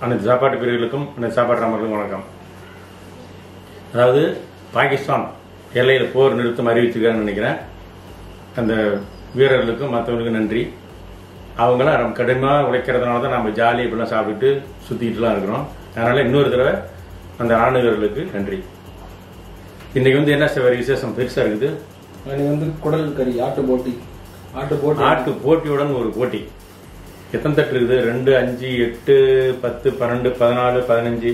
அனைத்து சாப்பாட்டு பிரிவுகளுக்கும் அனைத்து சாப்பாட்டு ராமர்களுக்கும் வணக்கம். அதாவது பாகிஸ்தான் எல்லையில் போர் நிறுத்தம் அறிவிச்சிருக்காங்கன்னு நினைக்கிறேன். அந்த வீரர்களுக்கும் மற்றவங்களுக்கும் நன்றி. அவங்களாம் நம்ம கடுமையாக உழைக்கிறதுனால தான் நம்ம ஜாலியாக இப்படிலாம் சாப்பிட்டு சுற்றிக்கிட்டுலாம் இருக்கிறோம். அதனால் இன்னொரு தடவை அந்த ராணுவ வீரர்களுக்கு நன்றி. இன்றைக்கி வந்து என்ன விசேஷம் பெருசாக இருக்குது. அன்றைக்கி குடல் கறி ஆட்டு போட்டியுடன் ஒரு போட்டி. எத்தனை தட்டு இருக்குது? 2, 5, 8, 10, 12, 14, 15.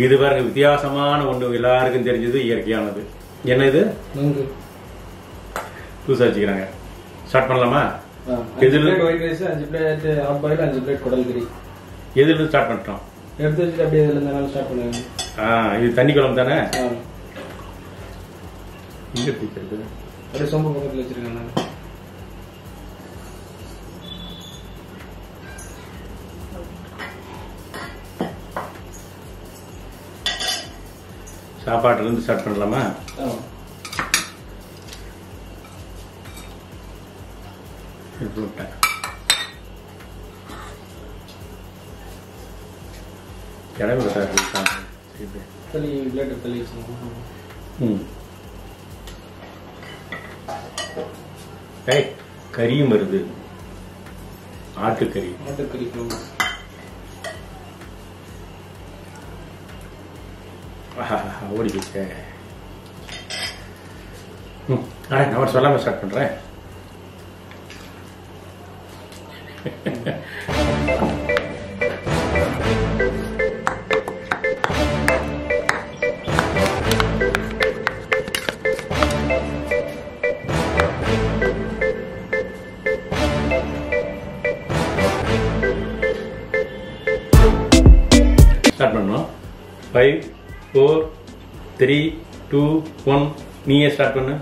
இது பாருங்க, வித்தியாசமான ஒன்று. எல்லாருக்கும் தெரிஞ்சது இயற்கையானது. என்ன இது? புதுசா வச்சுக்கிறாங்க. ஸ்டார்ட் பண்ணலாமா? எதுல ஸ்டார்ட் பண்ணிட்டோம்? எடுத்து வச்சுட்டு அப்படியே ஸ்டார்ட் பண்ணுங்க. இது தண்ணி குழம்பு தானே? இங்க பிடிக்கிறது அப்படியே சொம்பு பக்கத்தில் வச்சிருக்கேன். சாப்பாட்டுலேருந்து ஸ்டார்ட் பண்ணலாமா? விட்டேன். கிளம்பி கறியும் வருது. ஆட்டுக்கறி ஓடி போச்சு. நான் சொல்லாம ஸ்டார்ட் பண்றேன். ஸ்டார்ட் பண்ணோம். 5, 4, 3, 2, 1. நீயே ஸ்டார்ட் பண்ணு.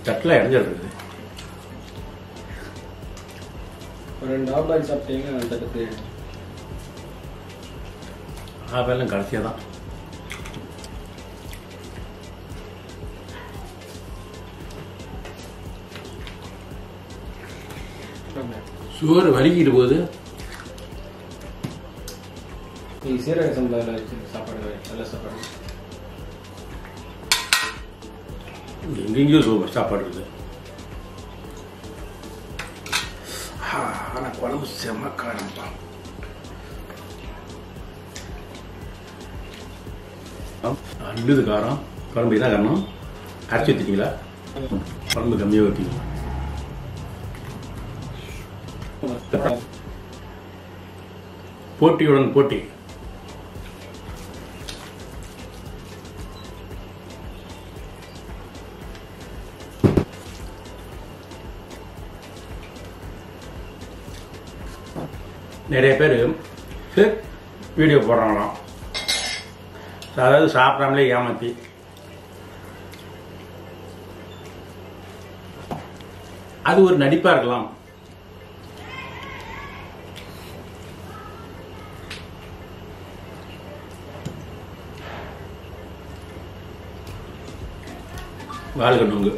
தட்டில் இடைஞ்சிருக்குது. 2 ஆப்பாயில் சாப்பிட்டீங்க. தட்டு ஆப்பெல்லாம் கடைசியாக தான். சுவர் வலிக்கிட்டு போகுது. சீரக சம்பாவில் சாப்பாடு நல்ல சாப்பாடு. எங்கெங்கயோ சாப்பாடு இருக்குது. ஆனால் குழம்பு செம்ம காரம்பா. அள்ளுது காரம். குழம்பு என்ன காரணம்? அரைச்சி ஊற்றிட்டீங்களா? குழம்பு கம்மியாக ஊற்றிங்க. போட்டியுடன் போட்டி. நிறைய பேர் வீடியோ போடுறாங்களாம். அதாவது சாப்பிடாமலே ஏமாத்தி. அது ஒரு நடிப்பா இருக்கலாம். வால் கட்டுங்க.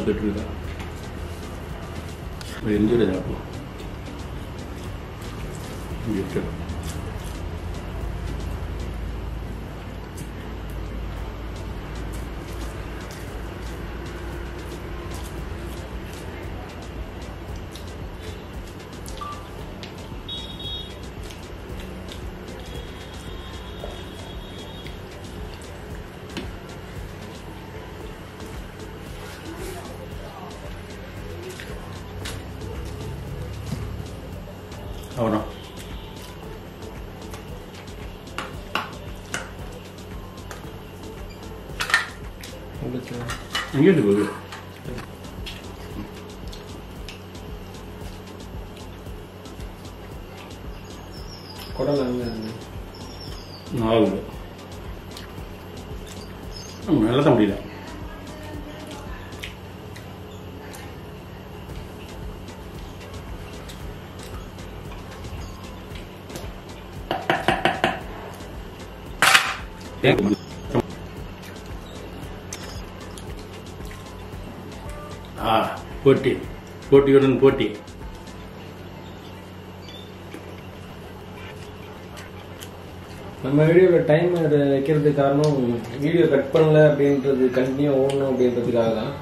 பெற்றுருக்கா எரிஞ்சுட சாப்பிடும். அவ்வளோ எங்கேருந்து போகுது? குடல் ஆகுது. நல்லா தான் முடியல. போட்டி, போட்டியுடன் போட்டி. நம்ம வீடியோவில் டைம் வைக்கிறதுக்கு காரணம் வீடியோ கட் பண்ணல அப்படின்றது கண்டினியூ ஓடணும் அப்படின்றதுக்காக தான்.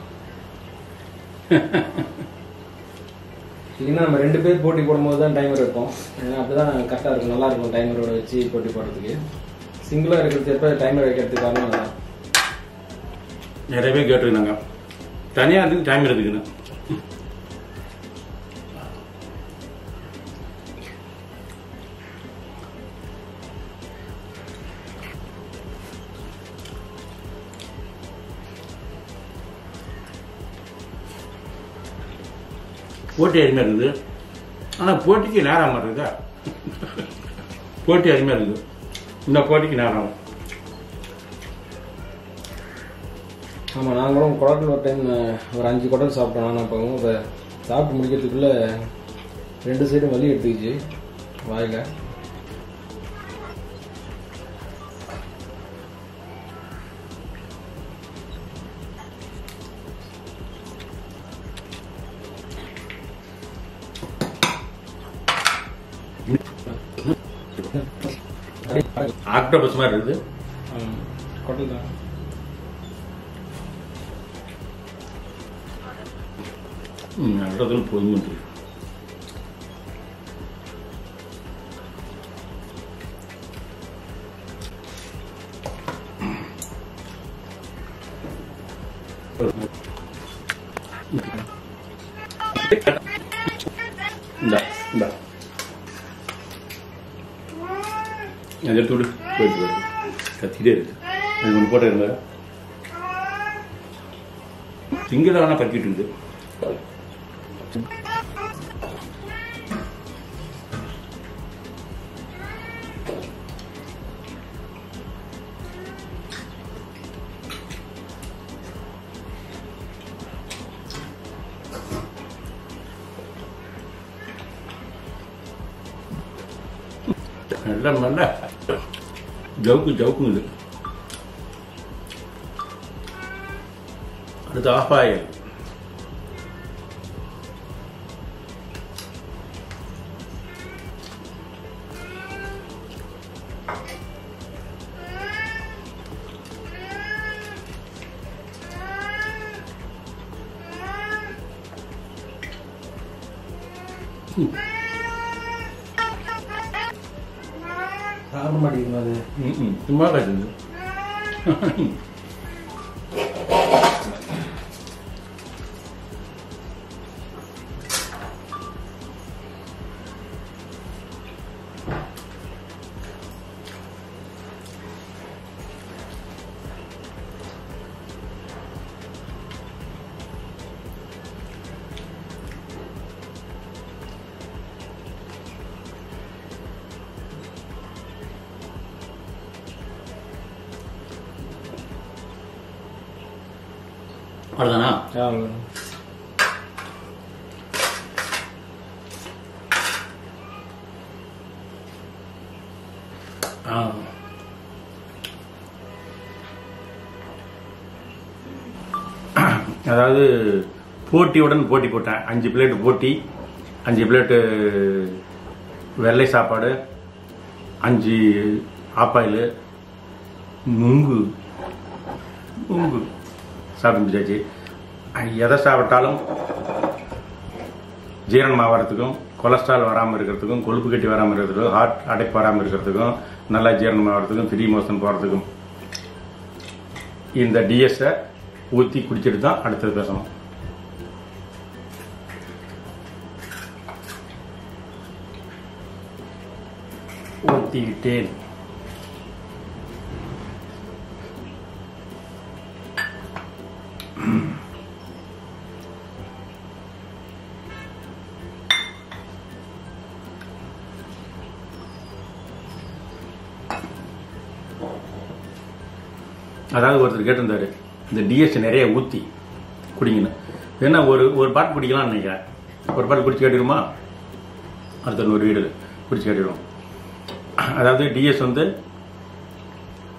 இல்லைன்னா நம்ம 2 பேர் போட்டி போடும்போது தான் டைமர் வைப்போம். ஏன்னா அப்படிதான் கரெக்டாக இருக்கும், நல்லா இருக்கும் டைமரோட வச்சு போட்டி போடுறதுக்கு. சிங்கிளாக இருக்கிறது எப்போ டைமர் வைக்கிறதுக்கு காரணம் அதான். நிறைய பேர் கேட்டுருந்தாங்க தனியாக இருக்கு டைமர் இருக்குன்னு. போட்டி அருமையாக இருக்குது, ஆனால் போட்டிக்கு நேரம் இருக்குதா? போட்டி அருமையாக இருக்குது, இந்த போட்டிக்கு நேரம் ஆகும். ஆமாம், நாங்களும் குடல் ஒரு டைம் ஒரு 5 குடல் சாப்பிட்டோம். நான் அப்போவும் இப்போ சாப்பிட்டு முடிக்கிறதுக்குள்ளே 2 சைடும் வலி எடுத்துக்கிச்சு வாயில். ஆக்டோபஸ் மாதிரி இருக்குது குடல் தான். நல்லதும் பொதுமு. எடுத்துவிடு, போயிட்டு வருது, கத்திட்டே இருக்கு. அது ஒன்று போட்ட இருந்த திங்களான கத்திட்டு இருக்குது. நல்லா நல்லா ஜவுக்குங்குது. அடுத்து ஆஃப் ஆயில். சாப்பிட மாட்டேங்குது அது. சும்மா காட்டுது. அவ்வளோதானா? அதாவது போட்டியுடன் போட்டி போட்டேன். 5 பிளேட் போட்டி, 5 பிளேட்டு வெள்ளை சாப்பாடு, 5 ஆப்பாயில், நுங்கு சாப்பிட்டு முடிச்சாச்சு. எதை சாப்பிட்டாலும் ஜீரணம் ஆகிறதுக்கும், கொலஸ்ட்ரால் வராமல் இருக்கிறதுக்கும், கொழுப்பு கட்டி வராமல் இருக்கிறதுக்கும், ஹார்ட் அடைப்பு வராமல் இருக்கிறதுக்கும், நல்லா ஜீரணம் ஆகிறதுக்கும், ஃப்ரீ மோஷன் போகிறதுக்கும் இந்த டிஎஸ்ஸை ஊற்றி குடிச்சிட்டு தான் அடுத்தது பேசணும். ஊற்றிக்கிட்டேன். அதாவது ஒருத்தர் கேட்டிருந்தாரு, இந்த டிஎஸ் நிறைய ஊற்றி குடிங்கன்னு. ஏன்னா ஒரு பாட்டு குடிக்கலாம்னு நினைக்கிறேன். ஒரு பாட்டு குடிச்சு கேட்டுருமா? அடுத்த ஒரு வீடு குடிச்சு கேட்டுருவோம். அதாவது டிஎஸ் வந்து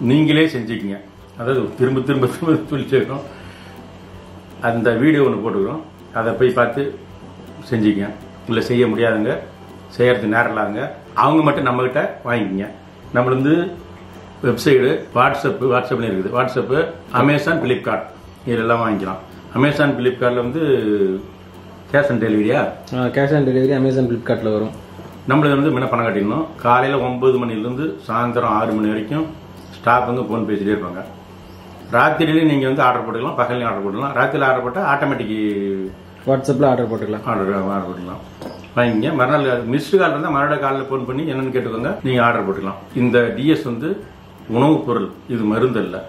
நீங்களே செஞ்சுக்கிங்க. அதாவது திரும்ப திரும்ப திரும்ப சொல்லி சேர்க்கணும். அந்த வீடியோ ஒன்று போட்டுக்கிறோம், அதை போய் பார்த்து செஞ்சுக்கங்க. இல்லை செய்ய முடியாதுங்க, செய்யறதுக்கு நேரம் இல்லாங்க, அவங்க மட்டும் நம்மகிட்ட வாங்கிக்கங்க. நம்ம வந்து வெப்சைடு, வாட்ஸ்அப்ல இருக்குது. வாட்ஸ்அப்பு, அமேசான், பிளிப்கார்ட் இதெல்லாம் வாங்கிக்கலாம். அமேசான் பிளிப்கார்ட்டில் வந்து கேஷ் ஆன் டெலிவரியா? கேஷ் ஆன் டெலிவரி அமேசான் பிளிப்கார்ட்டில் வரும். நம்மளுக்கு வந்து முன்ன பணம் கட்டிடணும். காலையில் 9 மணிலேருந்து சாயந்தரம் 6 மணி வரைக்கும் ஸ்டாஃப் வந்து ஃபோன் பேசிட்டே இருப்பாங்க. ராத்திரியிலையும் நீங்கள் வந்து ஆர்டர் போட்டுக்கலாம், பகல்லையும் ஆர்டர் போட்டுக்கலாம். ராத்திரியில் ஆர்டர் போட்டால் ஆட்டோமேட்டிக் வாட்ஸ்அப்பில் ஆர்டர் போட்டுக்கலாம். ஆர்டர் போட்டுக்கலாம். வாங்கிங்க. மறுநாள் மிஸ்டு கால் இருந்தால் மறுநாள் காலையில் ஃபோன் பண்ணி என்னன்னு கேட்டுக்கோங்க, நீங்கள் ஆர்டர் போட்டுக்கலாம். இந்த டிஎஸ் வந்து உணவுப் பொருள், இது மருந்து இல்லை.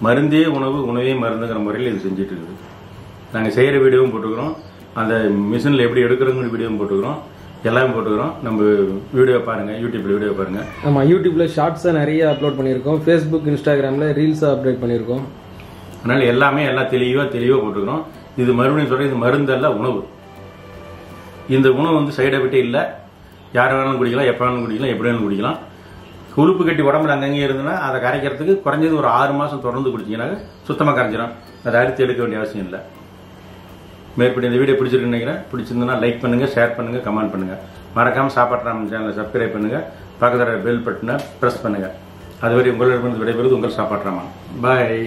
மருந்தே உணவு, உணவே மருந்துங்கிற முறையில் இது செஞ்சுட்டு இருக்குது. நாங்கள் செய்கிற வீடியோவும் போட்டுக்கிறோம், அந்த மிஷினில் எப்படி எடுக்கிறோங்கிற வீடியோவும் போட்டுக்கிறோம், எல்லாமே போட்டுக்கிறோம். நம்ம வீடியோ பாருங்கள், யூடியூப்பில் வீடியோ பாருங்கள். ஆமாம், யூடியூப்பில் ஷார்ட்ஸாக நிறைய அப்லோட் பண்ணியிருக்கோம், ஃபேஸ்புக், இன்ஸ்டாகிராமில் ரீல்ஸாக அப்டேட் பண்ணியிருக்கோம். அதனால் எல்லாமே எல்லாம் தெளிவாக போட்டுக்கிறோம். இது மறுபடியும் சொல்கிறேன், இது மருந்து அல்ல, உணவு. இந்த உணவு வந்து சைடு எஃபெக்டே இல்லை. யார் வேணாலும் குடிக்கலாம், எப்போ வேணாலும் குடிக்கலாம், எப்படி வேணாலும் குடிக்கலாம். கொழுப்பு கட்டி உடம்புல அங்கங்கே இருந்ததுன்னா அதை கரைக்கிறதுக்கு குறைஞ்சது ஒரு 6 மாதம் தொடர்ந்து குடிச்சிங்கன்னா சுத்தமாக கரைஞ்சிடும். அதை அறுத்து எடுக்க வேண்டிய அவசியம் இல்லை. மேற்படி இந்த வீடியோ பிடிச்சிருக்குன்னு நினைக்கிறேன். பிடிச்சிருந்ததுன்னா லைக் பண்ணுங்கள், ஷேர் பண்ணுங்கள், கமெண்ட் பண்ணுங்கள். மறக்காமல் சாப்பாட்டு ராமன் சேனலை சப்ஸ்கிரைப் பண்ணுங்கள், பக்கத்தில் பெல் பட்டனை ப்ரெஸ் பண்ணுங்கள். அதுவரை உங்களிடமிருந்து விடைபெறுவது உங்கள் சாப்பாட்டு ராமன். பாய்.